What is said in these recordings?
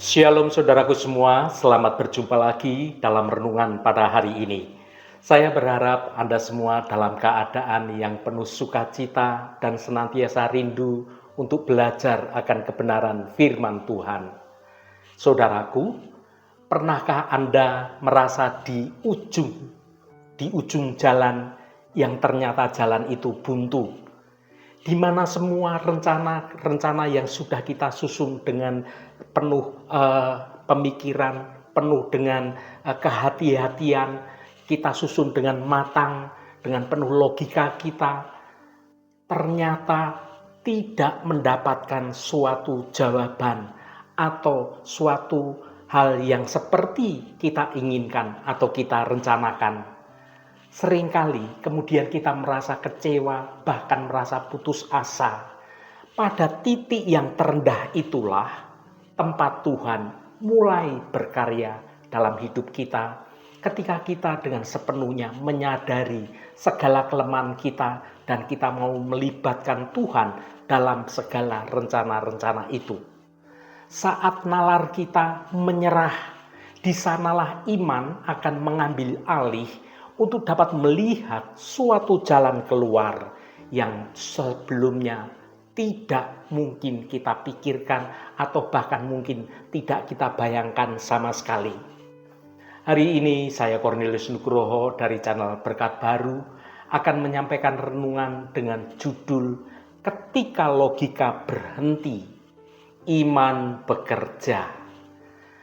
Shalom saudaraku semua, selamat berjumpa lagi dalam renungan pada hari ini. Saya berharap Anda semua dalam keadaan yang penuh sukacita dan senantiasa rindu untuk belajar akan kebenaran firman Tuhan. Saudaraku, pernahkah Anda merasa di ujung jalan yang ternyata jalan itu buntu? Di mana semua rencana yang sudah kita susun dengan penuh pemikiran, penuh dengan kehati-hatian, kita susun dengan matang, dengan penuh logika kita, ternyata tidak mendapatkan suatu jawaban atau suatu hal yang seperti kita inginkan atau kita rencanakan. Seringkali kemudian kita merasa kecewa, bahkan merasa putus asa. Pada titik yang terendah itulah tempat Tuhan mulai berkarya dalam hidup kita. Ketika kita dengan sepenuhnya menyadari segala kelemahan kita dan kita mau melibatkan Tuhan dalam segala rencana-rencana itu. Saat nalar kita menyerah, di sanalah iman akan mengambil alih untuk dapat melihat suatu jalan keluar yang sebelumnya tidak mungkin kita pikirkan atau bahkan mungkin tidak kita bayangkan sama sekali. Hari ini saya Cornelius Nugroho dari channel Berkat Baru akan menyampaikan renungan dengan judul Ketika Logika Berhenti, Iman Bekerja.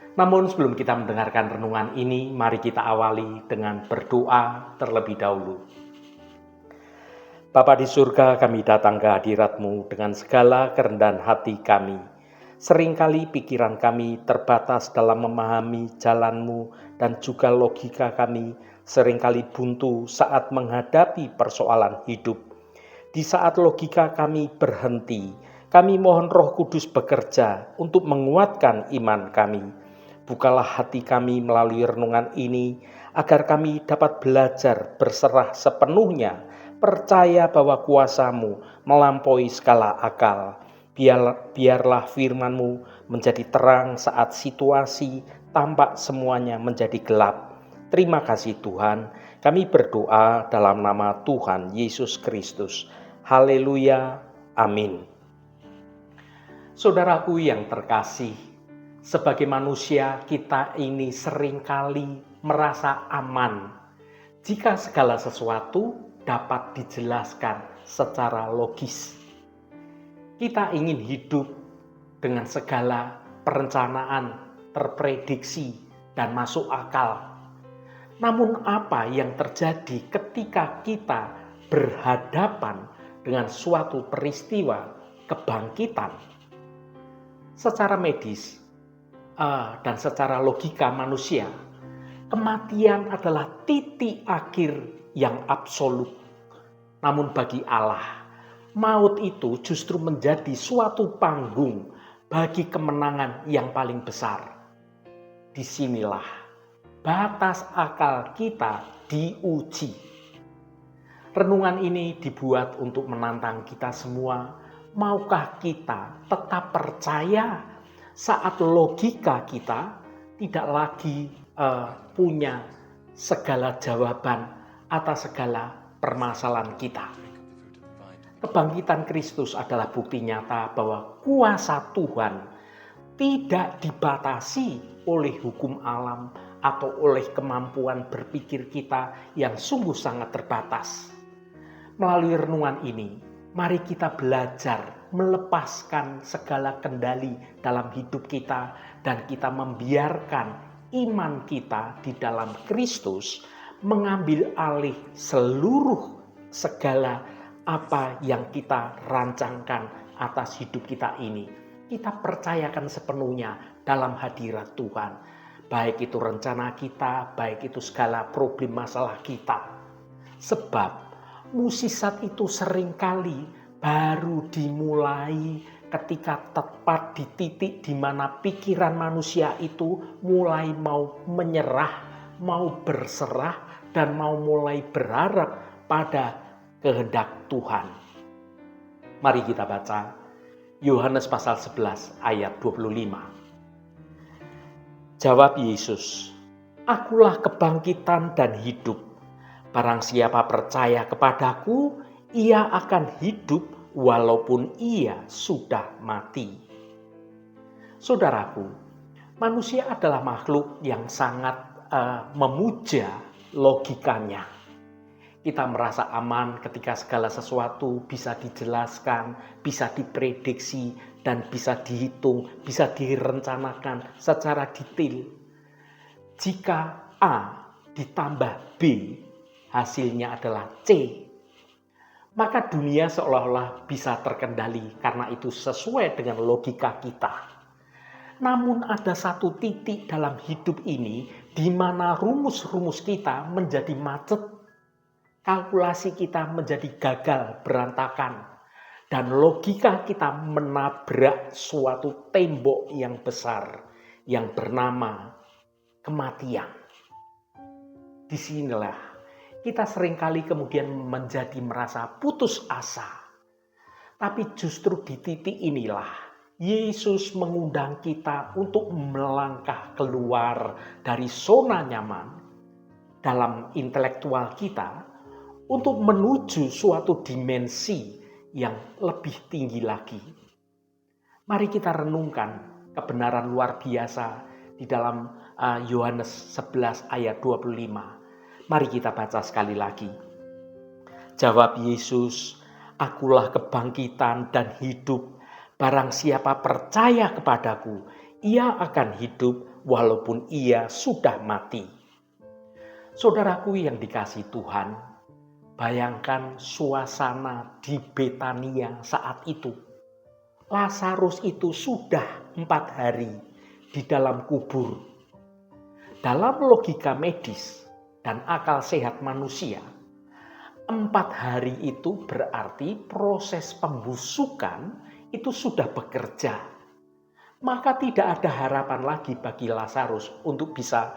Namun sebelum kita mendengarkan renungan ini, mari kita awali dengan berdoa terlebih dahulu. Bapa di surga, kami datang ke hadirat-Mu dengan segala kerendahan hati kami. Seringkali pikiran kami terbatas dalam memahami jalan-Mu dan juga logika kami seringkali buntu saat menghadapi persoalan hidup. Di saat logika kami berhenti, kami mohon Roh Kudus bekerja untuk menguatkan iman kami. Bukalah hati kami melalui renungan ini, agar kami dapat belajar berserah sepenuhnya, percaya bahwa kuasa-Mu melampaui segala akal. Biarlah firman-Mu menjadi terang saat situasi tampak semuanya menjadi gelap. Terima kasih Tuhan, kami berdoa dalam nama Tuhan Yesus Kristus. Haleluya, amin. Saudaraku yang terkasih, sebagai manusia kita ini seringkali merasa aman jika segala sesuatu dapat dijelaskan secara logis. Kita ingin hidup dengan segala perencanaan, terprediksi, dan masuk akal. Namun apa yang terjadi ketika kita berhadapan dengan suatu peristiwa kebangkitan? Secara medis dan secara logika manusia, kematian adalah titik akhir yang absolut. Namun bagi Allah, maut itu justru menjadi suatu panggung bagi kemenangan yang paling besar. Disinilah batas akal kita diuji. Renungan ini dibuat untuk menantang kita semua. Maukah kita tetap percaya saat logika kita tidak lagi punya segala jawaban atas segala permasalahan kita? Kebangkitan Kristus adalah bukti nyata bahwa kuasa Tuhan tidak dibatasi oleh hukum alam atau oleh kemampuan berpikir kita yang sungguh sangat terbatas. Melalui renungan ini, mari kita belajar melepaskan segala kendali dalam hidup kita dan kita membiarkan iman kita di dalam Kristus mengambil alih seluruh segala apa yang kita rancangkan atas hidup kita ini. Kita percayakan sepenuhnya dalam hadirat Tuhan. Baik itu rencana kita, baik itu segala problem masalah kita. Sebab musisat itu seringkali baru dimulai ketika tepat di titik di mana pikiran manusia itu mulai mau menyerah, mau berserah, dan mau mulai berharap pada kehendak Tuhan. Mari kita baca Yohanes pasal 11 ayat 25. Jawab Yesus, "Akulah kebangkitan dan hidup. Barang siapa percaya kepadaku, ia akan hidup walaupun ia sudah mati." Saudaraku, manusia adalah makhluk yang sangat memuja logikanya. Kita merasa aman ketika segala sesuatu bisa dijelaskan, bisa diprediksi, dan bisa dihitung, bisa direncanakan secara detail. Jika A ditambah B, hasilnya adalah C. Maka dunia seolah-olah bisa terkendali karena itu sesuai dengan logika kita. Namun ada satu titik dalam hidup ini di mana rumus-rumus kita menjadi macet, kalkulasi kita menjadi gagal, berantakan, dan logika kita menabrak suatu tembok yang besar yang bernama kematian. Disinilah kita seringkali kemudian menjadi merasa putus asa. Tapi justru di titik inilah Yesus mengundang kita untuk melangkah keluar dari zona nyaman dalam intelektual kita untuk menuju suatu dimensi yang lebih tinggi lagi. Mari kita renungkan kebenaran luar biasa di dalam Yohanes 11 ayat 25. Mari kita baca sekali lagi. Jawab Yesus, "Akulah kebangkitan dan hidup. Barang siapa percaya kepadaku, ia akan hidup walaupun ia sudah mati." Saudaraku yang dikasihi Tuhan, bayangkan suasana di Betania saat itu. Lazarus itu sudah 4 hari di dalam kubur. Dalam logika medis dan akal sehat manusia, 4 hari itu berarti proses pembusukan itu sudah bekerja. Maka tidak ada harapan lagi bagi Lazarus untuk bisa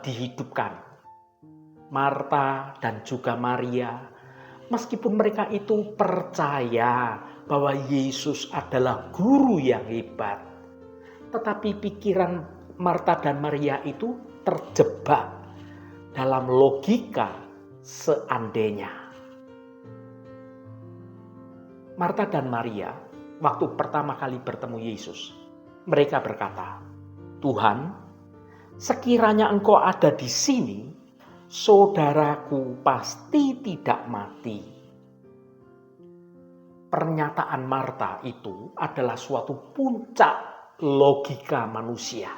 dihidupkan. Marta dan juga Maria, meskipun mereka itu percaya bahwa Yesus adalah guru yang hebat, tetapi pikiran Marta dan Maria itu terjebak dalam logika seandainya. Marta dan Maria waktu pertama kali bertemu Yesus, mereka berkata, "Tuhan, sekiranya Engkau ada di sini, saudaraku pasti tidak mati." Pernyataan Marta itu adalah suatu puncak logika manusia.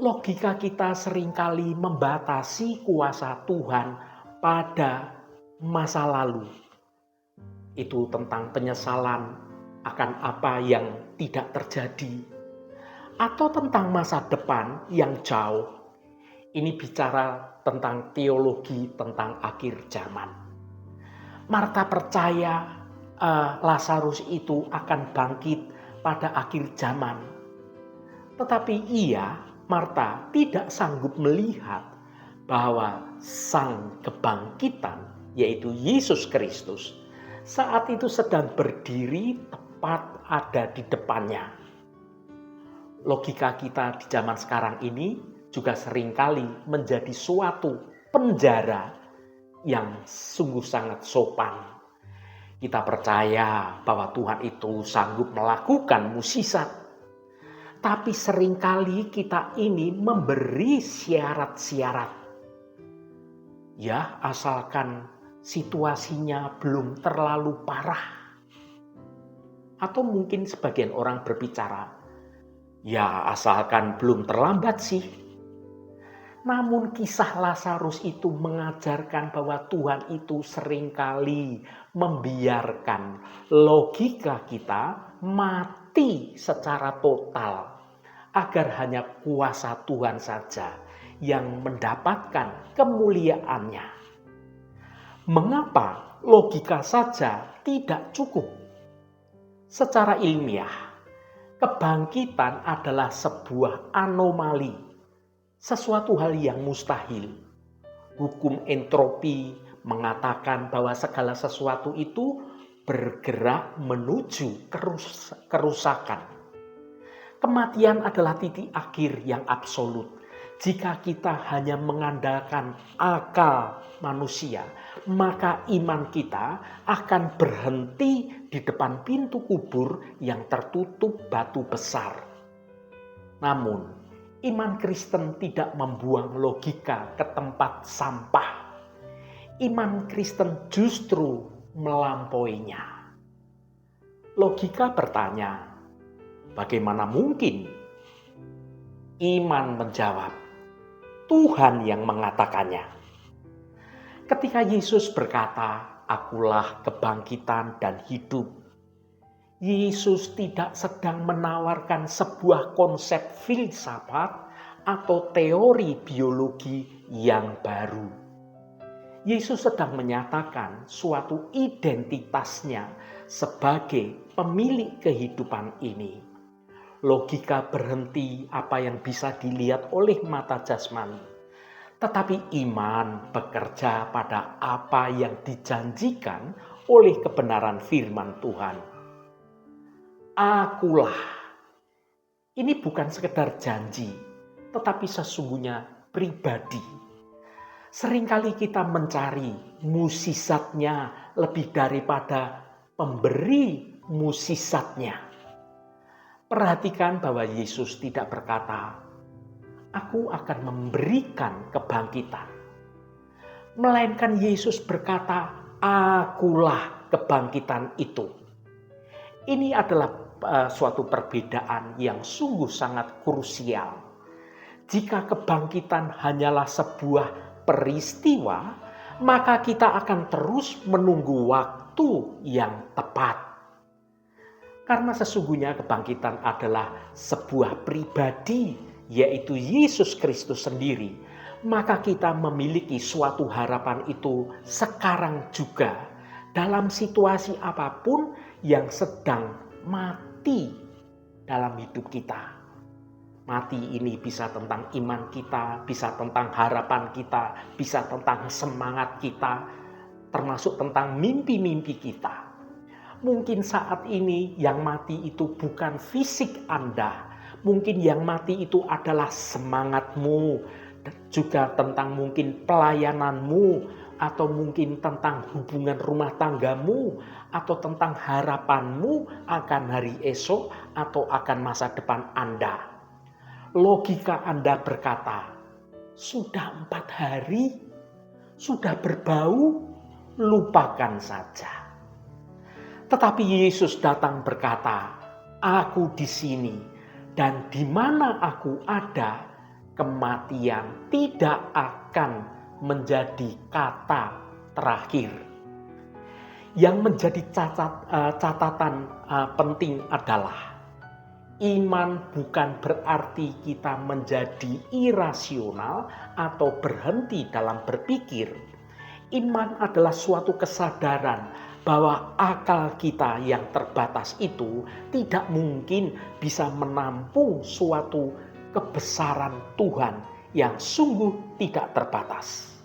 Logika kita seringkali membatasi kuasa Tuhan pada masa lalu. Itu tentang penyesalan akan apa yang tidak terjadi, atau tentang masa depan yang jauh. Ini bicara tentang teologi, tentang akhir zaman. Marta percaya Lazarus itu akan bangkit pada akhir zaman. Tetapi Marta tidak sanggup melihat bahwa sang kebangkitan, yaitu Yesus Kristus, saat itu sedang berdiri tepat ada di depannya. Logika kita di zaman sekarang ini juga seringkali menjadi suatu penjara yang sungguh sangat sopan. Kita percaya bahwa Tuhan itu sanggup melakukan mukjizat. Tapi seringkali kita ini memberi syarat-syarat. Ya, asalkan situasinya belum terlalu parah. Atau mungkin sebagian orang berbicara, ya asalkan belum terlambat sih. Namun kisah Lazarus itu mengajarkan bahwa Tuhan itu seringkali membiarkan logika kita mati secara total, agar hanya kuasa Tuhan saja yang mendapatkan kemuliaannya. Mengapa logika saja tidak cukup? Secara ilmiah, kebangkitan adalah sebuah anomali, sesuatu hal yang mustahil. Hukum entropi mengatakan bahwa segala sesuatu itu bergerak menuju kerusakan. Kematian adalah titik akhir yang absolut. Jika kita hanya mengandalkan akal manusia, maka iman kita akan berhenti di depan pintu kubur yang tertutup batu besar. Namun, iman Kristen tidak membuang logika ke tempat sampah. Iman Kristen justru melampauinya. Logika bertanya, bagaimana mungkin? Iman menjawab, Tuhan yang mengatakannya. Ketika Yesus berkata, "Akulah kebangkitan dan hidup," Yesus tidak sedang menawarkan sebuah konsep filsafat atau teori biologi yang baru. Yesus sedang menyatakan suatu identitasnya sebagai pemilik kehidupan ini. Logika berhenti apa yang bisa dilihat oleh mata jasmani. Tetapi iman bekerja pada apa yang dijanjikan oleh kebenaran firman Tuhan. Akulah. Ini bukan sekedar janji, tetapi sesungguhnya pribadi. Seringkali kita mencari musisatnya lebih daripada pemberi musisatnya. Perhatikan bahwa Yesus tidak berkata, "Aku akan memberikan kebangkitan." Melainkan Yesus berkata, "Akulah kebangkitan itu." Ini adalah suatu perbedaan yang sungguh sangat krusial. Jika kebangkitan hanyalah sebuah peristiwa, maka kita akan terus menunggu waktu yang tepat. Karena sesungguhnya kebangkitan adalah sebuah pribadi, yaitu Yesus Kristus sendiri, maka kita memiliki suatu harapan itu sekarang juga dalam situasi apapun yang sedang mati dalam hidup kita. Mati ini bisa tentang iman kita, bisa tentang harapan kita, bisa tentang semangat kita, termasuk tentang mimpi-mimpi kita. Mungkin saat ini yang mati itu bukan fisik Anda, mungkin yang mati itu adalah semangatmu, juga tentang mungkin pelayananmu, atau mungkin tentang hubungan rumah tanggamu, atau tentang harapanmu akan hari esok atau akan masa depan Anda. Logika Anda berkata, sudah 4 hari, sudah berbau, lupakan saja. Tetapi Yesus datang berkata, "Aku di sini, dan di mana aku ada, kematian tidak akan menjadi kata terakhir." Yang menjadi catatan penting adalah iman bukan berarti kita menjadi irasional atau berhenti dalam berpikir. Iman adalah suatu kesadaran bahwa akal kita yang terbatas itu tidak mungkin bisa menampung suatu kebesaran Tuhan yang sungguh tidak terbatas.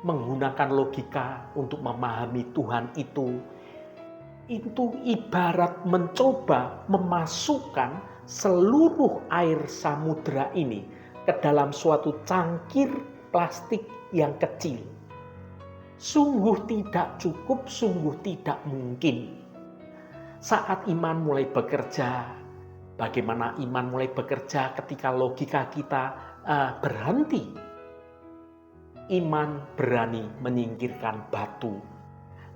Menggunakan logika untuk memahami Tuhan itu ibarat mencoba memasukkan seluruh air samudera ini ke dalam suatu cangkir plastik yang kecil. Sungguh tidak cukup, sungguh tidak mungkin. Saat iman mulai bekerja, bagaimana iman mulai bekerja ketika logika kita berhenti? Iman berani menyingkirkan batu.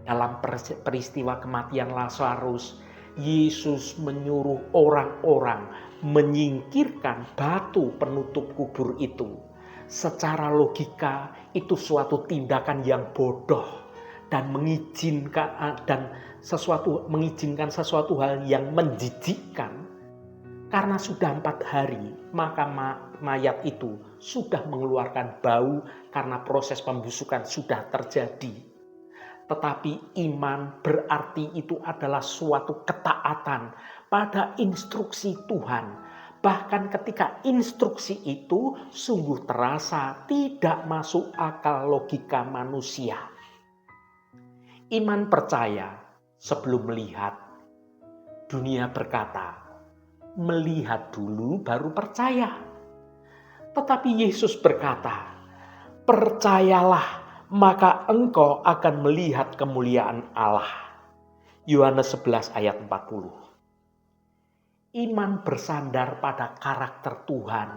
Dalam peristiwa kematian Lazarus, Yesus menyuruh orang-orang menyingkirkan batu penutup kubur itu. Secara logika itu suatu tindakan yang bodoh dan mengizinkan sesuatu hal yang menjijikkan. Karena sudah 4 hari, maka mayat itu sudah mengeluarkan bau karena proses pembusukan sudah terjadi. Tetapi iman berarti itu adalah suatu ketaatan pada instruksi Tuhan. Bahkan ketika instruksi itu sungguh terasa tidak masuk akal logika manusia. Iman percaya sebelum melihat. Dunia berkata, melihat dulu baru percaya. Tetapi Yesus berkata, percayalah maka engkau akan melihat kemuliaan Allah. Yohanes 11 ayat 40. Iman bersandar pada karakter Tuhan.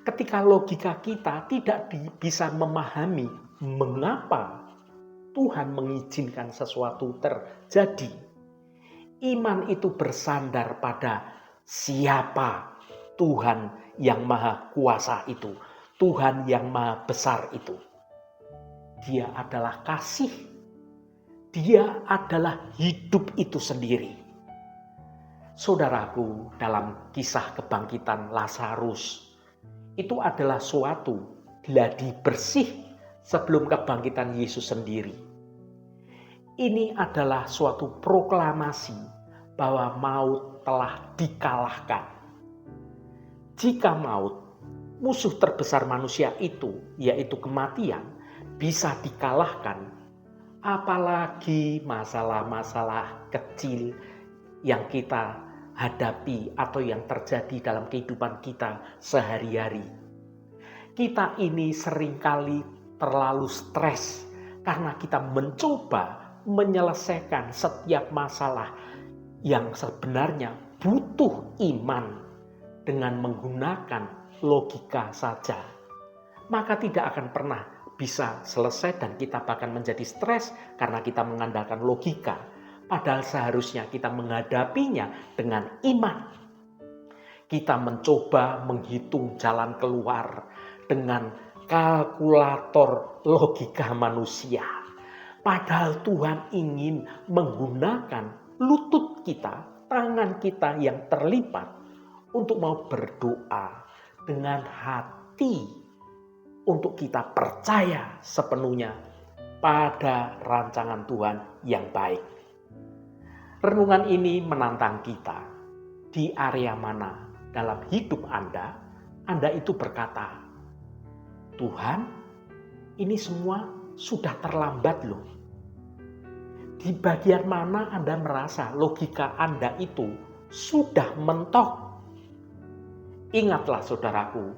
Ketika logika kita tidak bisa memahami mengapa Tuhan mengizinkan sesuatu terjadi, iman itu bersandar pada siapa Tuhan yang maha kuasa itu, Tuhan yang maha besar itu. Dia adalah kasih, dia adalah hidup itu sendiri. Saudaraku, dalam kisah kebangkitan Lazarus, itu adalah suatu gladi bersih sebelum kebangkitan Yesus sendiri. Ini adalah suatu proklamasi bahwa maut telah dikalahkan. Jika maut, musuh terbesar manusia itu, yaitu kematian, bisa dikalahkan, apalagi masalah-masalah kecil yang kita hadapi atau yang terjadi dalam kehidupan kita sehari-hari. Kita ini seringkali terlalu stres karena kita mencoba menyelesaikan setiap masalah yang sebenarnya butuh iman dengan menggunakan logika saja. Maka tidak akan pernah bisa selesai dan kita bahkan menjadi stres karena kita mengandalkan logika. Padahal seharusnya kita menghadapinya dengan iman. Kita mencoba menghitung jalan keluar dengan kalkulator logika manusia. Padahal Tuhan ingin menggunakan lutut kita, tangan kita yang terlipat untuk mau berdoa dengan hati untuk kita percaya sepenuhnya pada rancangan Tuhan yang baik. Renungan ini menantang kita. Di area mana dalam hidup Anda itu berkata, Tuhan, ini semua sudah terlambat loh. Di bagian mana Anda merasa logika Anda itu sudah mentok? Ingatlah saudaraku,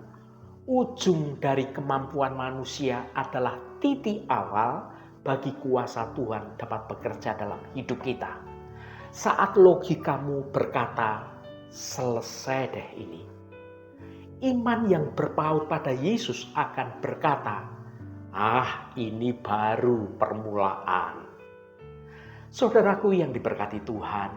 ujung dari kemampuan manusia adalah titik awal bagi kuasa Tuhan dapat bekerja dalam hidup kita. Saat logikamu berkata, selesai deh ini. Iman yang berpaut pada Yesus akan berkata, ini baru permulaan. Saudaraku yang diberkati Tuhan,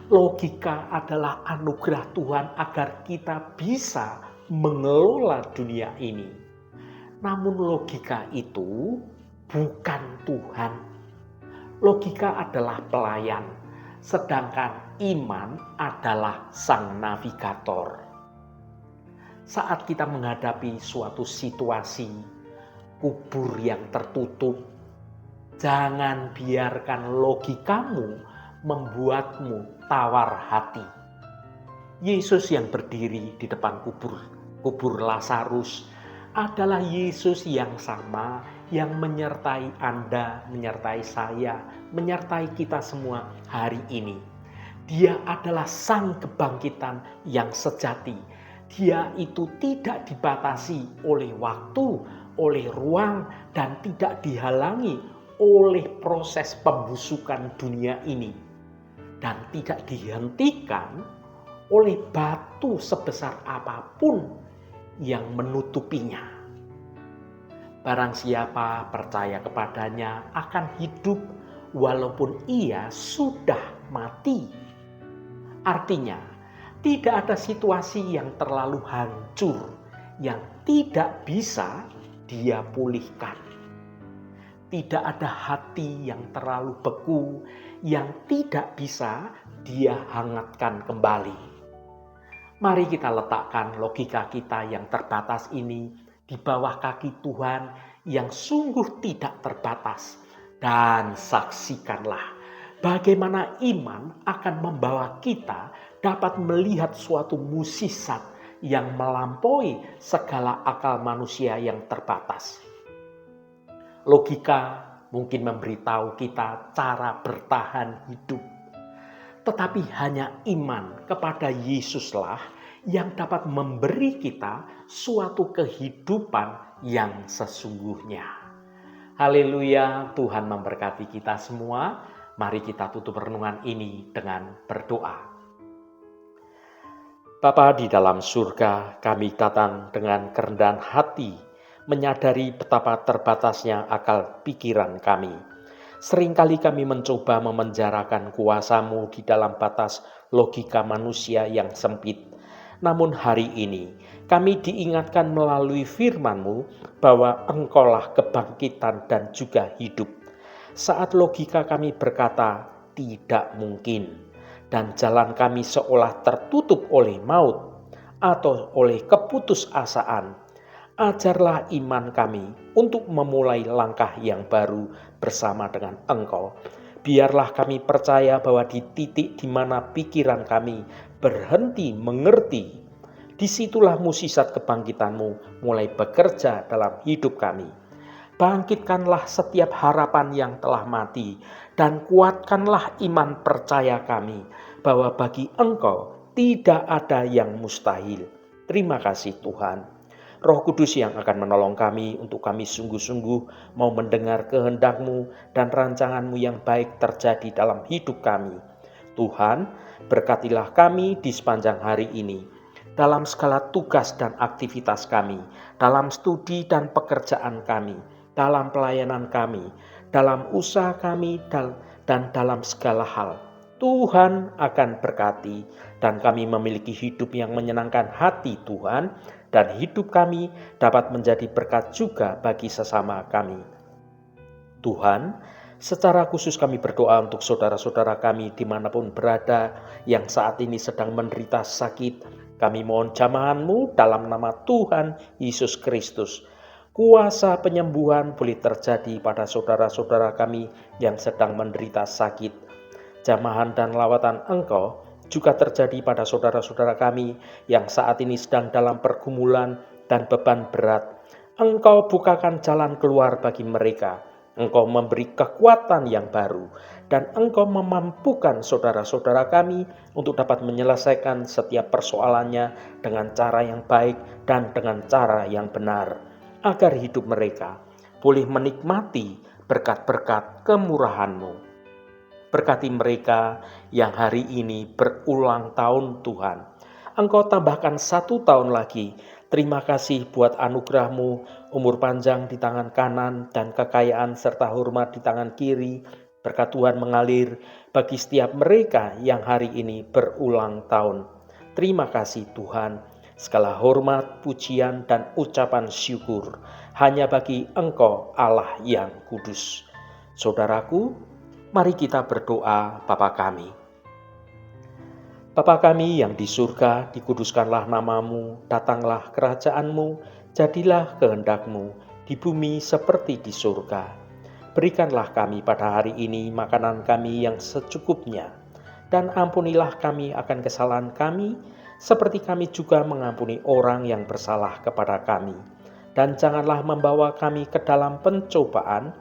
logika adalah anugerah Tuhan agar kita bisa mengelola dunia ini. Namun logika itu bukan Tuhan. Logika adalah pelayan. Sedangkan iman adalah sang navigator. Saat kita menghadapi suatu situasi kubur yang tertutup, jangan biarkan logikamu membuatmu tawar hati. Yesus yang berdiri di depan kubur Lazarus adalah Yesus yang sama yang menyertai Anda, menyertai saya, menyertai kita semua hari ini. Dia adalah sang kebangkitan yang sejati. Dia itu tidak dibatasi oleh waktu, oleh ruang, dan tidak dihalangi oleh proses pembusukan dunia ini. Dan tidak dihentikan oleh batu sebesar apapun yang menutupinya. Barang siapa percaya kepadanya akan hidup walaupun ia sudah mati. Artinya, tidak ada situasi yang terlalu hancur yang tidak bisa dia pulihkan. Tidak ada hati yang terlalu beku yang tidak bisa dia hangatkan kembali. Mari kita letakkan logika kita yang terbatas ini di bawah kaki Tuhan yang sungguh tidak terbatas. Dan saksikanlah bagaimana iman akan membawa kita dapat melihat suatu mukjizat yang melampaui segala akal manusia yang terbatas. Logika mungkin memberitahu kita cara bertahan hidup. tetapi hanya iman kepada Yesuslah yang dapat memberi kita suatu kehidupan yang sesungguhnya. Haleluya, Tuhan memberkati kita semua. Mari kita tutup renungan ini dengan berdoa. Bapa di dalam surga, kami datang dengan kerendahan hati, menyadari betapa terbatasnya akal pikiran kami. Seringkali kami mencoba memenjarakan kuasa-Mu di dalam batas logika manusia yang sempit. Namun hari ini, kami diingatkan melalui firman-Mu bahwa Engkaulah kebangkitan dan juga hidup. Saat logika kami berkata, tidak mungkin, dan jalan kami seolah tertutup oleh maut atau oleh keputusasaan, ajarlah iman kami untuk memulai langkah yang baru bersama dengan Engkau. Biarlah kami percaya bahwa di titik di mana pikiran kami berhenti mengerti, disitulah mukjizat kebangkitan-Mu mulai bekerja dalam hidup kami. Bangkitkanlah setiap harapan yang telah mati dan kuatkanlah iman percaya kami bahwa bagi Engkau tidak ada yang mustahil. Terima kasih Tuhan. Roh Kudus yang akan menolong kami untuk kami sungguh-sungguh mau mendengar kehendak-Mu dan rancangan-Mu yang baik terjadi dalam hidup kami. Tuhan, berkatilah kami di sepanjang hari ini, dalam segala tugas dan aktivitas kami, dalam studi dan pekerjaan kami, dalam pelayanan kami, dalam usaha kami, dan dalam segala hal. Tuhan akan berkati dan kami memiliki hidup yang menyenangkan hati Tuhan, dan hidup kami dapat menjadi berkat juga bagi sesama kami. Tuhan, secara khusus kami berdoa untuk saudara-saudara kami dimanapun berada yang saat ini sedang menderita sakit. Kami mohon jamahan-Mu dalam nama Tuhan Yesus Kristus. Kuasa penyembuhan boleh terjadi pada saudara-saudara kami yang sedang menderita sakit. Jamahan dan lawatan Engkau juga terjadi pada saudara-saudara kami yang saat ini sedang dalam pergumulan dan beban berat. Engkau bukakan jalan keluar bagi mereka. Engkau memberi kekuatan yang baru dan Engkau memampukan saudara-saudara kami untuk dapat menyelesaikan setiap persoalannya dengan cara yang baik dan dengan cara yang benar, agar hidup mereka boleh menikmati berkat-berkat kemurahan-Mu. Berkati mereka yang hari ini berulang tahun Tuhan. Engkau tambahkan 1 tahun lagi. Terima kasih buat anugerah-Mu, umur panjang di tangan kanan dan kekayaan serta hormat di tangan kiri. Berkat Tuhan mengalir bagi setiap mereka yang hari ini berulang tahun. Terima kasih Tuhan. Segala hormat, pujian, dan ucapan syukur hanya bagi Engkau Allah yang kudus. Saudaraku, mari kita berdoa. Bapa kami. Bapa kami yang di surga, dikuduskanlah nama-Mu, datanglah kerajaan-Mu, jadilah kehendak-Mu di bumi seperti di surga. Berikanlah kami pada hari ini makanan kami yang secukupnya, dan ampunilah kami akan kesalahan kami, seperti kami juga mengampuni orang yang bersalah kepada kami. Dan janganlah membawa kami ke dalam pencobaan,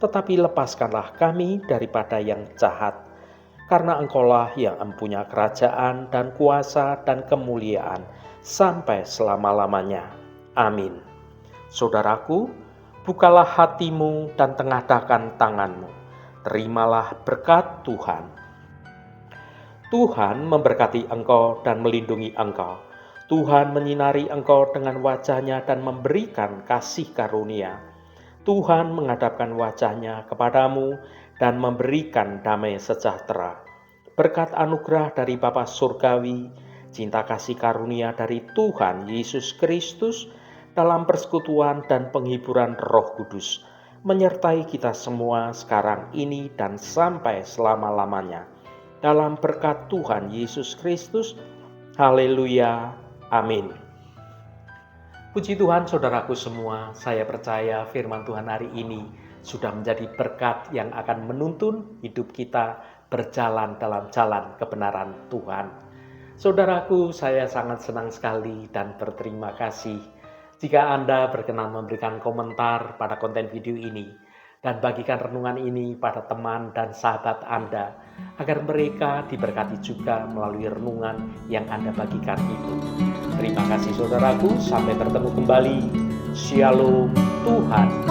tetapi lepaskanlah kami daripada yang jahat. Karena Engkaulah yang empunya kerajaan dan kuasa dan kemuliaan sampai selama-lamanya. Amin. Saudaraku, bukalah hatimu dan tengadahkan tanganmu. Terimalah berkat Tuhan. Tuhan memberkati engkau dan melindungi engkau. Tuhan menyinari engkau dengan wajah-Nya dan memberikan kasih karunia. Tuhan menghadapkan wajah-Nya kepadamu dan memberikan damai sejahtera. Berkat anugerah dari Bapa Surgawi, cinta kasih karunia dari Tuhan Yesus Kristus, dalam persekutuan dan penghiburan Roh Kudus, menyertai kita semua sekarang ini dan sampai selama-lamanya. Dalam berkat Tuhan Yesus Kristus, haleluya, amin. Puji Tuhan saudaraku semua, saya percaya firman Tuhan hari ini sudah menjadi berkat yang akan menuntun hidup kita berjalan dalam jalan kebenaran Tuhan. Saudaraku, saya sangat senang sekali dan berterima kasih jika Anda berkenan memberikan komentar pada konten video ini dan bagikan renungan ini pada teman dan sahabat Anda, agar mereka diberkati juga melalui renungan yang Anda bagikan itu. Terima kasih saudaraku, sampai bertemu kembali. Shalom, Tuhan